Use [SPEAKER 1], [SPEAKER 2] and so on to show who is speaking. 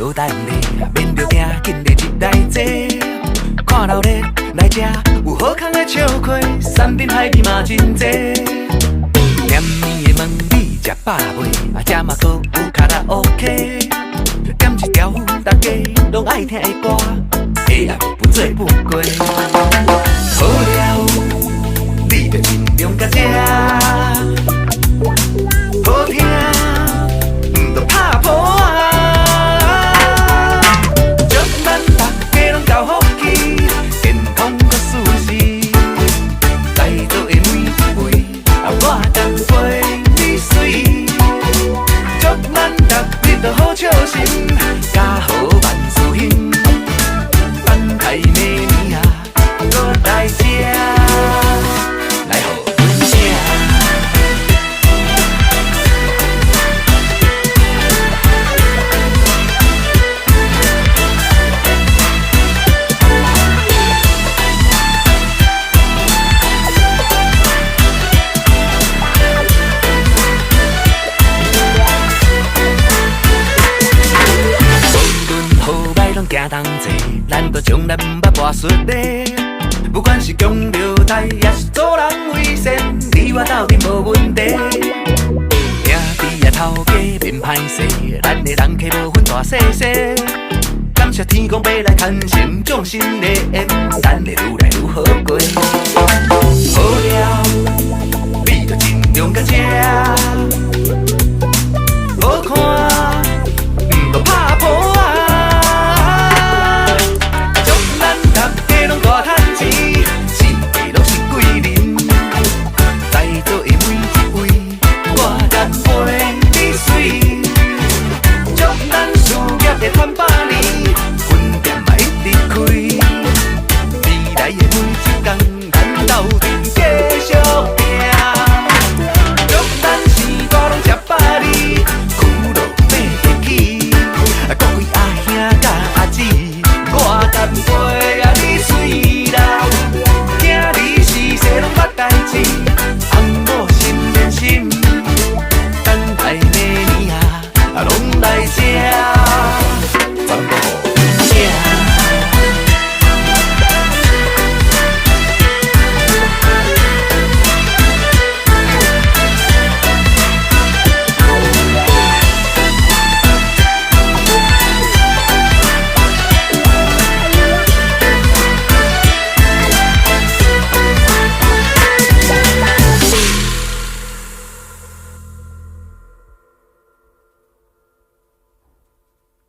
[SPEAKER 1] 小等咧，免着惊，紧日入来坐。看老咧来吃，有好康的笑亏，山珍海味嘛真多。黏黏的问你食饱未？食嘛可有卡拉 OK， 点一条大家拢爱听的歌，下暗不醉不归。好了，你着尽量甲食，好听毋着拍破啊！祝咱大家拢交福气，健康搁舒适，在座的每一位，我甘陪你水。祝咱大日都好笑心，家好万事兴。等待明年啊，搁来吃，来互阮吃。行同齐，咱就将咱捌跋出来。不管是强着代，也是做人为善，你我斗阵无问题。兄弟也头家免歹势，咱的人客无分大细细。感谢天公伯来牵成众生的缘，咱会愈来愈好过。好了，你就尽量甲吃。